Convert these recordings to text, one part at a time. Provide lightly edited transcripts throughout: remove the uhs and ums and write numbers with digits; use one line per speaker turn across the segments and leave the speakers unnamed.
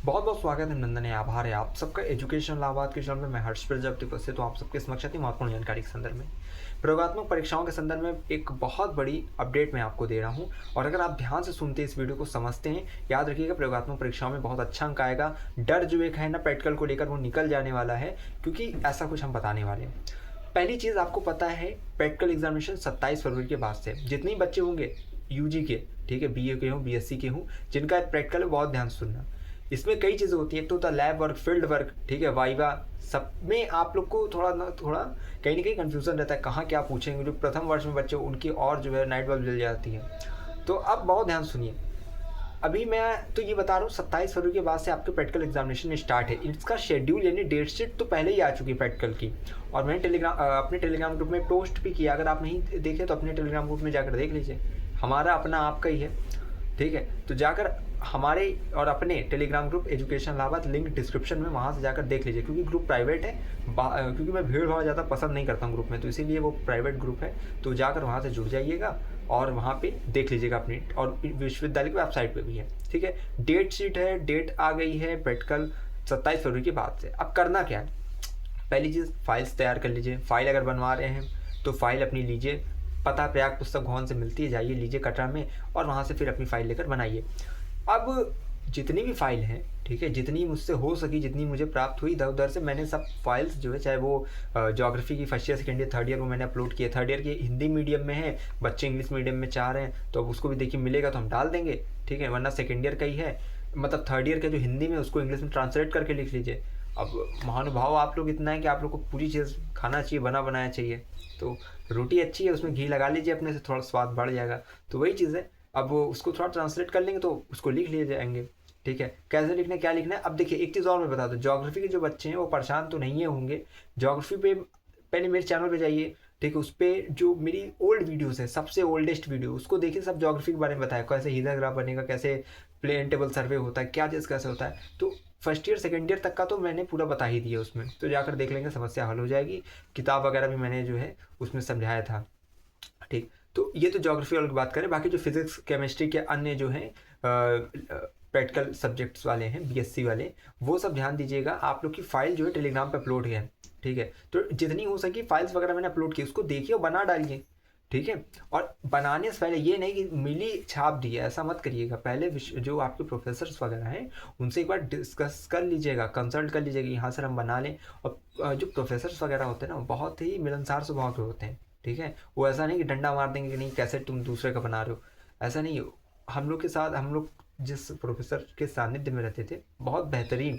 बहुत बहुत स्वागत है, नंदन है, आभार है आप सबका एजुकेशन लाभार्थ के चैनल में। मैं हर्ष प्रजापति उपस्थित तो आप सबके समक्ष आती महत्वपूर्ण जानकारी के संदर्भ में प्रयोगात्मक परीक्षाओं के संदर्भ में एक बहुत बड़ी अपडेट मैं आपको दे रहा हूं। और अगर आप ध्यान से सुनते इस वीडियो को समझते हैं, याद रखिएगा प्रयोगात्मक परीक्षाओं में बहुत अच्छा अंक आएगा। डर जो एक है ना प्रैक्टिकल को लेकर, वो निकल जाने वाला है, क्योंकि ऐसा कुछ हम बताने वाले हैं। पहली चीज़ आपको पता है, प्रैक्टिकल एग्जामिनेशन 27 फरवरी के बाद से जितने ही बच्चे होंगे यूजी के, ठीक है, बीए के हों, बीएससी के हों, जिनका प्रैक्टिकल है बहुत ध्यान से सुनना। इसमें कई चीज़ें होती हैं। एक तो होता है लैब वर्क, फील्ड वर्क, ठीक है, वाइवा, सब में आप लोग को थोड़ा ना थोड़ा कहीं ना कहीं कन्फ्यूज़न रहता है कहाँ क्या पूछेंगे। जो प्रथम वर्ष में बच्चे उनकी और जो है नाइट बल्ब जल जाती है। तो अब बहुत ध्यान सुनिए। अभी मैं तो ये बता रहा हूँ 27 फरवरी के बाद से आपके प्रैक्टिकल एग्जामिनेशन स्टार्ट है। इसका शेड्यूल यानी डेट शीट तो पहले ही आ चुकी है प्रैक्टिकल की, और मैंने अपने टेलीग्राम ग्रुप में पोस्ट भी किया। अगर आप नहीं देखे तो अपने टेलीग्राम ग्रुप में जाकर देख लीजिए, हमारा अपना आपका ही है, ठीक है। तो जाकर हमारे और अपने Telegram group education Labharth, link description में, वहाँ से जाकर देख लीजिए। क्योंकि ग्रुप प्राइवेट है, क्योंकि मैं भीड़ भाड़ ज़्यादा पसंद नहीं करता हूँ ग्रुप में, तो इसीलिए वो प्राइवेट ग्रुप है। तो जाकर वहाँ से जुड़ जाइएगा और वहाँ पे देख लीजिएगा अपनी, और विश्वविद्यालय की वेबसाइट पे भी है, ठीक है। डेट शीट है, डेट आ गई है प्रैक्टिकल 27 फरवरी के बाद से। अब करना क्या है, पहली चीज़ फाइल्स तैयार कर लीजिए। फाइल अगर बनवा रहे हैं तो फाइल अपनी लीजिए, पता प्रयाग पुस्तक भवन से मिलती है, जाइए लीजिए कटरा में, और वहाँ से फिर अपनी फाइल लेकर बनाइए। अब जितनी भी फाइल हैं, ठीक है, जितनी मुझसे हो सकी, जितनी मुझे प्राप्त हुई इधर उधर से, मैंने सब फाइल्स जो है, चाहे वो ज्योग्राफी की first year second year third year, वो मैंने अपलोड किया। थर्ड ईयर की हिंदी मीडियम में है, बच्चे इंग्लिश मीडियम में चाह रहे हैं, तो अब उसको भी देखिए मिलेगा तो हम डाल देंगे, ठीक है। वरना सेकेंड ईयर का ही है, मतलब थर्ड ईयर का जो हिंदी में, उसको इंग्लिश में ट्रांसलेट करके लिख लीजिए। अब महानुभाव आप लोग इतना है कि आप लोग को पूरी चीज़ खाना चाहिए, बना बनाया चाहिए। तो रोटी अच्छी है, उसमें घी लगा लीजिए अपने से, थोड़ा स्वाद बढ़ जाएगा। तो वही चीज़ है। अब वो उसको थोड़ा ट्रांसलेट कर लेंगे तो उसको लिख लिए जाएंगे, ठीक है। कैसे लिखना है, क्या लिखना है। अब देखिए एक चीज़ और मैं बता दूँ, ज्योग्राफी के जो बच्चे हैं वो परेशान तो नहीं होंगे। ज्योग्राफी पे पहले मेरे चैनल पे जाइए, ठीक है, उस पर जो मेरी ओल्ड वीडियोस है, सबसे ओल्डेस्ट वीडियो, उसको देखिए। सब ज्योग्राफी के बारे में बताया, कैसे हीलियोग्राफ बनेगा, कैसे प्लेन टेबल सर्वे होता है, क्या चीज़ कैसे होता है। तो फर्स्ट ईयर सेकेंड ईयर तक का तो मैंने पूरा बता ही दिया उसमें, तो जाकर देख लेंगे, समस्या हल हो जाएगी। किताब वगैरह भी मैंने जो है उसमें समझाया था, ठीक। तो ये तो ज्योग्राफी वालों की बात करें। बाकी जो फिजिक्स केमिस्ट्री के अन्य जो हैं प्रैक्टिकल सब्जेक्ट्स वाले हैं, बीएससी वाले, वो सब ध्यान दीजिएगा। आप लोग की फाइल जो है टेलीग्राम पे अपलोड है, ठीक है। तो जितनी हो सकी फाइल्स वगैरह मैंने अपलोड की, उसको देखिए और बना डालिए, ठीक है। और बनाने से पहले ये नहीं कि मिली छाप दी है, ऐसा मत करिएगा। पहले जो आपके प्रोफेसर्स वगैरह हैं उनसे एक बार डिस्कस कर लीजिएगा, कंसल्ट कर लीजिएगा, यहाँ सर हम बना लें। और जो प्रोफेसर्स वगैरह होते हैं ना, बहुत ही मिलनसार स्वभाव के होते हैं, ठीक है। वो ऐसा नहीं कि डंडा मार देंगे कि नहीं कैसे तुम दूसरे का बना रहे हो, ऐसा नहीं। हम लोग के साथ, हम लोग जिस प्रोफेसर के सानिध्य में रहते थे, बहुत बेहतरीन,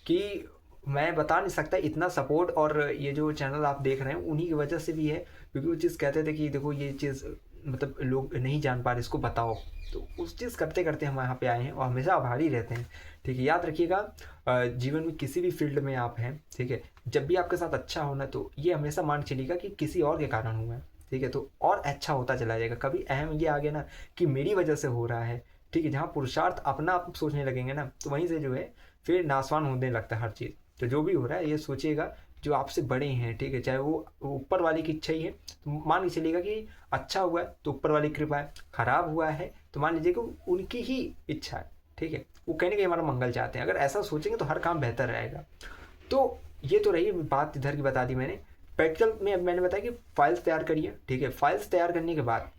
कि मैं बता नहीं सकता इतना सपोर्ट। और ये जो चैनल आप देख रहे हैं उन्हीं की वजह से भी है, क्योंकि वो चीज़ कहते थे कि देखो ये चीज़ मतलब लोग नहीं जान पा रहे, इसको बताओ। तो उस चीज़ करते करते हम यहाँ पे आए हैं, और हमेशा आभारी रहते हैं, ठीक है। याद रखिएगा, जीवन में किसी भी फील्ड में आप हैं, ठीक है, जब भी आपके साथ अच्छा होना, तो ये हमेशा मान चलिएगा कि किसी और के कारण हुआ है, ठीक है। तो और अच्छा होता चला जाएगा। कभी अहम ये आ गया ना कि मेरी वजह से हो रहा है, ठीक है। जहाँ पुरुषार्थ अपना आप सोचने लगेंगे ना, तो वहीं से जो है फिर नासवान होने लगता है हर चीज़। तो जो भी हो रहा है ये सोचिएगा, जो आपसे बड़े हैं, ठीक है, चाहे वो ऊपर वाले की इच्छा ही है, तो मान के चलिएगा कि अच्छा हुआ है तो ऊपर वाली कृपा है, खराब हुआ है तो मान लीजिए कि उनकी ही इच्छा है, ठीक है। वो कहने के हमारा मंगल चाहते हैं। अगर ऐसा सोचेंगे तो हर काम बेहतर रहेगा। तो ये तो रही बात, इधर की बता दी मैंने। प्रैक्टिकल में अब मैंने बताया कि फाइल्स तैयार करिए, ठीक है। फाइल्स तैयार करने के बाद,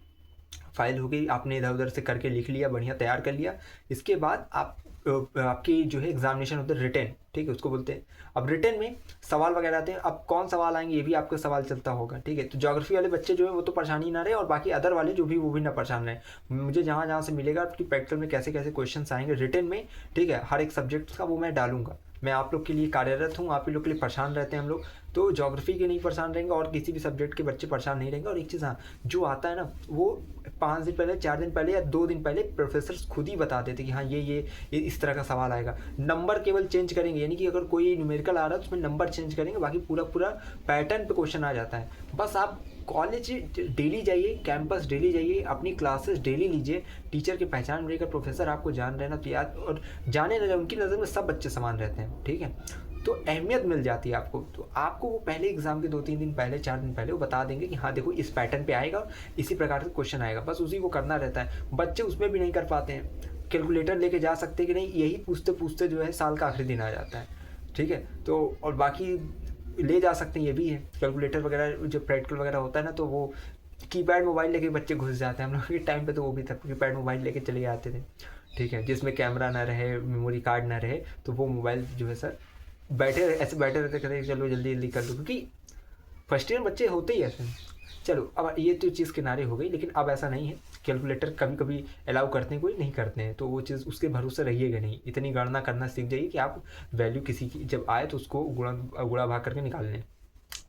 फाइल हो गई, आपने इधर उधर से करके लिख लिया, बढ़िया तैयार कर लिया। इसके बाद आप आपकी जो है एग्जामिनेशन होता है रिटन, ठीक है, उसको बोलते हैं। अब रिटन में सवाल वगैरह आते हैं। अब कौन सवाल आएंगे ये भी आपका सवाल चलता होगा, ठीक है। तो ज्योग्राफी वाले बच्चे जो है वो तो परेशानी ना रहे, और बाकी अदर वाले जो भी, वो भी ना परेशान रहे। मुझे जहाँ जहाँ से मिलेगा कि प्रैक्टिकल में कैसे कैसे क्वेश्चन आएंगे रिटन में, ठीक है, हर एक सब्जेक्ट का वो मैं डालूंगा। मैं आप लोग के लिए कार्यरत हूँ, आप ही लोग के लिए परेशान रहते हैं हम लोग। तो ज्योग्राफी के नहीं परेशान रहेंगे, और किसी भी सब्जेक्ट के बच्चे परेशान नहीं रहेंगे। और एक चीज़, हाँ, जो आता है ना, वो 5 दिन पहले, 4 दिन पहले या 2 दिन पहले प्रोफेसर खुद ही बता देते कि हाँ ये इस तरह का सवाल आएगा। नंबर केवल चेंज करेंगे, यानी कि अगर कोई न्यूमेरिकल आ रहा है तो उसमें नंबर चेंज करेंगे, बाकी पूरा पूरा पैटर्न पे क्वेश्चन आ जाता है। बस आप कॉलेज डेली जाइए, कैंपस डेली जाइए, अपनी क्लासेस डेली लीजिए, टीचर की पहचान मिलेगा, प्रोफेसर आपको जान रहे ना, तो याद, और जाने ना, उनकी नज़र में सब बच्चे समान रहते हैं, ठीक है। तो अहमियत मिल जाती है आपको। तो आपको वो पहले एग्जाम के 2-3 दिन पहले, 4 दिन पहले वो बता देंगे कि हाँ देखो इस पैटर्न पे आएगा और इसी प्रकार से क्वेश्चन आएगा। बस उसी को करना रहता है। बच्चे उसमें भी नहीं कर पाते हैं, कैलकुलेटर लेके जा सकते कि नहीं, यही पूछते पूछते जो है साल का आखिरी दिन आ जाता है। ठीक है, तो और बाकी ले जा सकते हैं, ये भी है। कैलकुलेटर वगैरह जो प्रैक्टिकल वगैरह होता है ना, तो वो कीपैड मोबाइल लेके बच्चे घुस जाते हैं। हम लोग के टाइम पे तो वो भी था, कीपैड मोबाइल लेके चले आते थे। ठीक है, जिसमें कैमरा ना रहे, मेमोरी कार्ड ना रहे, तो वो मोबाइल जो है सर ऐसे बैठे रहते, कहते चलो जल्दी जल्दी कर लो, क्योंकि फर्स्ट ईयर बच्चे होते ही ऐसे। चलो अब ये तो चीज़ किनारे हो गई, लेकिन अब ऐसा नहीं है। कैलकुलेटर कभी कभी अलाउ करते हैं, कोई नहीं करते हैं, तो वो चीज़ उसके भरोसे रहिएगा नहीं। इतनी गणना करना सीख जाइए कि आप वैल्यू किसी की जब आए तो उसको गुणा भाग करके निकाल लें।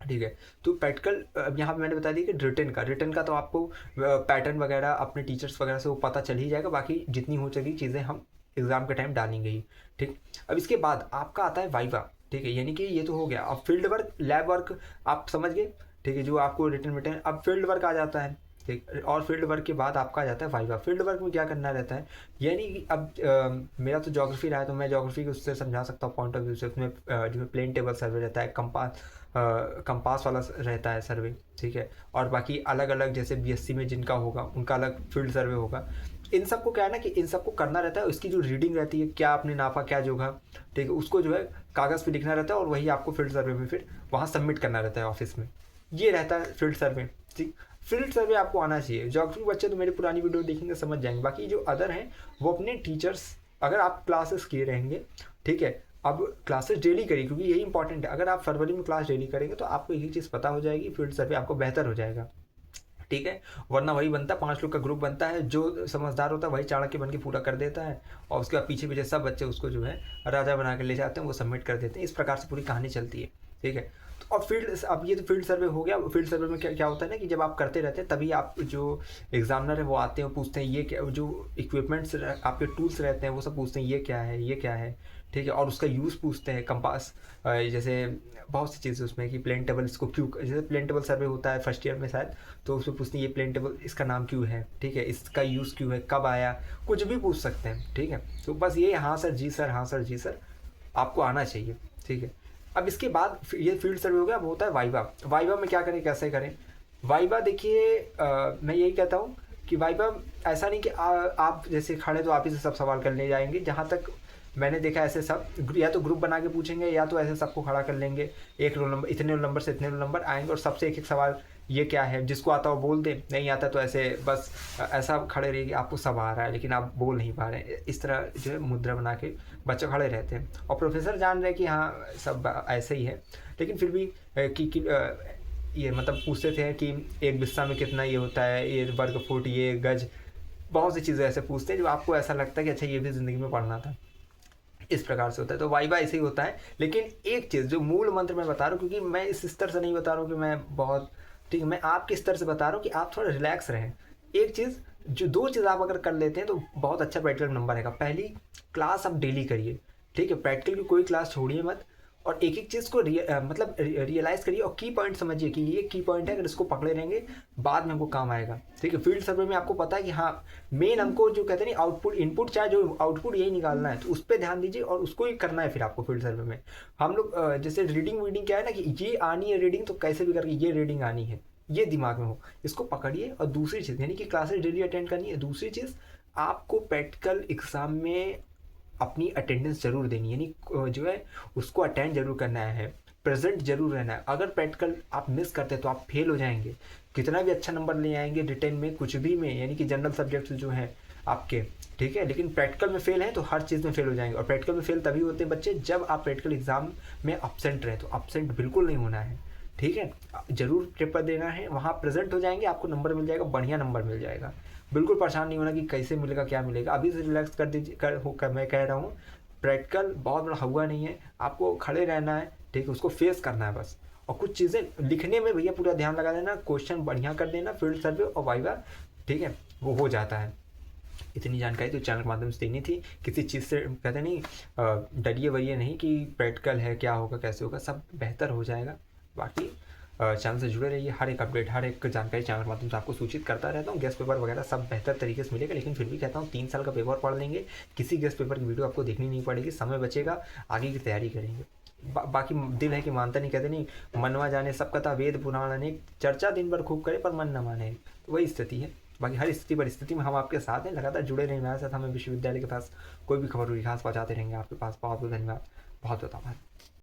ठीक है, तो प्रैक्टिकल अब यहाँ पे मैंने बता दिया कि रिटर्न का तो आपको पैटर्न वगैरह अपने टीचर्स वगैरह से वो पता चल ही जाएगा। बाकी जितनी हो सकेगी चीज़ें हम एग्ज़ाम के टाइम डालेंगे ही। ठीक, अब इसके बाद आपका आता है वाइवा। ठीक है, यानी कि ये तो हो गया। अब फील्ड वर्क, लैब वर्क आप समझ गए। ठीक है, जो आपको रिटर्न, अब फील्ड वर्क आ जाता है। ठीक, और फील्ड वर्क के बाद आपका आ जाता है वाइवा। फील्ड वर्क में क्या करना रहता है, यानी कि अब मेरा तो ज्योग्राफी रहा है, तो मैं ज्योग्राफी को उससे समझा सकता हूँ पॉइंट ऑफ व्यू से। उसमें जो प्लेन टेबल सर्वे रहता है, कंपास वाला रहता है सर्वे। ठीक है, और बाकी अलग अलग जैसे बीएससी में जिनका होगा उनका अलग फील्ड सर्वे होगा। इन सबको क्या है ना कि इन सबको करना रहता है। उसकी जो रीडिंग रहती है, क्या आपने नापा, क्या जोगा, ठीक है, उसको जो है कागज़ पे लिखना रहता है, और वही आपको फील्ड सर्वे में फिर वहाँ सबमिट करना रहता है ऑफिस में। ये रहता है फील्ड सर्वे। ठीक, फील्ड सर्वे आपको आना चाहिए। ज्योग्राफी बच्चे तो मेरी पुरानी वीडियो देखेंगे समझ जाएंगे। बाकी जो अदर हैं वो अपने टीचर्स, अगर आप क्लासेस किए रहेंगे, ठीक है, अब क्लासेस डेली करिए, क्योंकि यही इंपॉर्टेंट है। अगर आप फरवरी में क्लास डेली करेंगे तो आपको एक चीज़ पता हो जाएगी, फील्ड सर्वे आपको बेहतर हो जाएगा। ठीक है, वरना वही बनता है, 5 लोग का ग्रुप बनता है, जो समझदार होता है वही चाणक्य बन के पूरा कर देता है, और उसके बाद पीछे पीछे सब बच्चे उसको जो है राजा बना के ले जाते हैं, वो सबमिट कर देते हैं। इस प्रकार से पूरी कहानी चलती है। ठीक है, तो अब अब ये तो फील्ड सर्वे हो गया। फील्ड सर्वे में क्या क्या होता है ना कि जब आप करते रहते हैं तभी आप जो एग्जामिनर है वो आते हैं, पूछते हैं ये क्या, जो इक्विपमेंट्स आपके टूल्स रहते हैं वो सब पूछते हैं ये क्या है, ये क्या है। ठीक है, और उसका यूज़ पूछते हैं। कंपास जैसे बहुत सी चीज़ें उसमें कि प्लेन टेबल इसको क्यों, जैसे प्लेन टेबल सर्वे होता है फर्स्ट ईयर में शायद, तो उसमें पूछते हैं ये प्लेन टेबल इसका नाम क्यों है। ठीक है, इसका यूज़ क्यों है, कब आया, कुछ भी पूछ सकते हैं। ठीक है, तो बस ये हाँ सर जी सर, हाँ सर जी सर आपको आना चाहिए। ठीक है, अब इसके बाद ये फील्ड सर्वे हो गया। अब होता है वाइवा। वाइवा में क्या करें, कैसे करें वाइवा? देखिए मैं यही कहता हूँ कि वाइवा ऐसा नहीं कि आप जैसे खड़े तो आप ही से सब सवाल करने जाएंगे। जहाँ तक मैंने देखा ऐसे सब या तो ग्रुप बना के पूछेंगे, या तो ऐसे सबको खड़ा कर लेंगे, एक रोल नंबर, इतने रोल नंबर से इतने रोल नंबर आएंगे, और सबसे एक एक सवाल ये क्या है, जिसको आता हो बोल दे, नहीं आता तो ऐसे बस ऐसा खड़े रहिए कि आपको सब आ रहा है लेकिन आप बोल नहीं पा रहे हैं। इस तरह जो है मुद्रा बना के बच्चे खड़े रहते हैं, और प्रोफेसर जान रहे हैं कि हाँ सब ऐसे ही है, लेकिन फिर भी ये मतलब पूछते थे कि एक बिस्सा में कितना ये होता है, ये वर्ग फुट, ये गज, बहुत सी चीज़ें ऐसे पूछते हैं जो आपको ऐसा लगता है कि अच्छा ये भी ज़िंदगी में पढ़ना था। इस प्रकार से होता है, तो वाइवा ऐसे ही होता है। लेकिन एक चीज़ जो मूल मंत्र मैं बता रहा हूँ, क्योंकि मैं इस स्तर से नहीं बता रहा हूँ कि मैं बहुत, ठीक है, मैं आपके स्तर से बता रहा हूँ कि आप थोड़ा रिलैक्स रहें। एक चीज़, जो 2 चीज़ आप अगर कर लेते हैं तो बहुत अच्छा प्रैक्टिकल नंबर आएगा। पहली, क्लास आप डेली करिए। ठीक है, प्रैक्टिकल की कोई क्लास छोड़िए मत, और एक एक चीज़ को मतलब रियलाइज़ करिए, और की पॉइंट समझिए कि ये की पॉइंट है, अगर इसको पकड़े रहेंगे बाद में हमको काम आएगा। ठीक है, फील्ड सर्वे में आपको पता है कि हाँ मेन हमको जो कहते हैं नहीं आउटपुट इनपुट, चाहे जो आउटपुट यही निकालना है, तो उस पर ध्यान दीजिए और उसको ही करना है फिर आपको फील्ड सर्वे में। हम लोग जैसे रीडिंग वीडिंग क्या है ना कि ये आनी है रीडिंग, तो कैसे भी करके ये रीडिंग आनी है, ये दिमाग में हो, इसको पकड़िए। और दूसरी चीज़ यानी कि क्लासेस डेली अटेंड करनी है। दूसरी चीज़, आपको प्रैक्टिकल एग्ज़ाम में अपनी अटेंडेंस जरूर देनी है, यानी जो है उसको अटेंड जरूर करना है, प्रेजेंट जरूर रहना है। अगर प्रैक्टिकल आप मिस करते हैं तो आप फेल हो जाएंगे, कितना भी अच्छा नंबर ले आएंगे रिटेन में, कुछ भी में, यानी कि जनरल सब्जेक्ट्स जो हैं आपके, ठीक है, लेकिन प्रैक्टिकल में फेल हैं तो हर चीज़ में फेल हो जाएंगे। और प्रैक्टिकल में फेल तभी होते हैं बच्चे जब आप प्रैक्टिकल एग्जाम में अपसेंट रहे, तो अपसेंट बिल्कुल नहीं होना है। ठीक है, जरूर पेपर देना है, वहाँ प्रेजेंट हो जाएंगे, आपको नंबर मिल जाएगा, बढ़िया नंबर मिल जाएगा। बिल्कुल परेशान नहीं होना कि कैसे मिलेगा, क्या मिलेगा। अभी से रिलैक्स कर दीजिए, मैं कह रहा हूँ प्रैक्टिकल बहुत बड़ा हुआ नहीं है, आपको खड़े रहना है। ठीक है, उसको फेस करना है बस। और कुछ चीज़ें लिखने में भैया पूरा ध्यान लगा देना, क्वेश्चन बढ़िया कर देना, फील्ड सर्वे और वाइवा, ठीक है, वो हो जाता है। इतनी जानकारी तो चैनल के माध्यम से देनी थी। किसी चीज़ से कहते नहीं डरिए वरिए नहीं कि प्रैक्टिकल है क्या होगा कैसे होगा, सब बेहतर हो जाएगा। बाकी चैनल से जुड़े रहिए, हर एक अपडेट, हर एक जानकारी चैनल के माध्यम से आपको सूचित करता रहता हूँ। गेस्ट पेपर वगैरह सब बेहतर तरीके से मिलेगा, लेकिन फिर भी कहता हूँ 3 साल का पेपर पढ़ लेंगे, किसी गेस्ट पेपर की वीडियो आपको देखनी नहीं पड़ेगी, समय बचेगा, आगे की तैयारी करेंगे। बाकी दिल है कि मानता नहीं, कहते नहीं मनवा जाने सब कथा वेद पुराण अनेक, चर्चा दिन भर खूब करे पर मन न माने, तो वही स्थिति है। बाकी हर स्थिति परिस्थिति में हम आपके साथ हैं, लगातार जुड़े रहें हमारे साथ, हमें विश्वविद्यालय के पास कोई भी खबर हुई खास पहुँचाते रहेंगे आपके पास। बहुत बहुत धन्यवाद, बहुत बहुत आभार।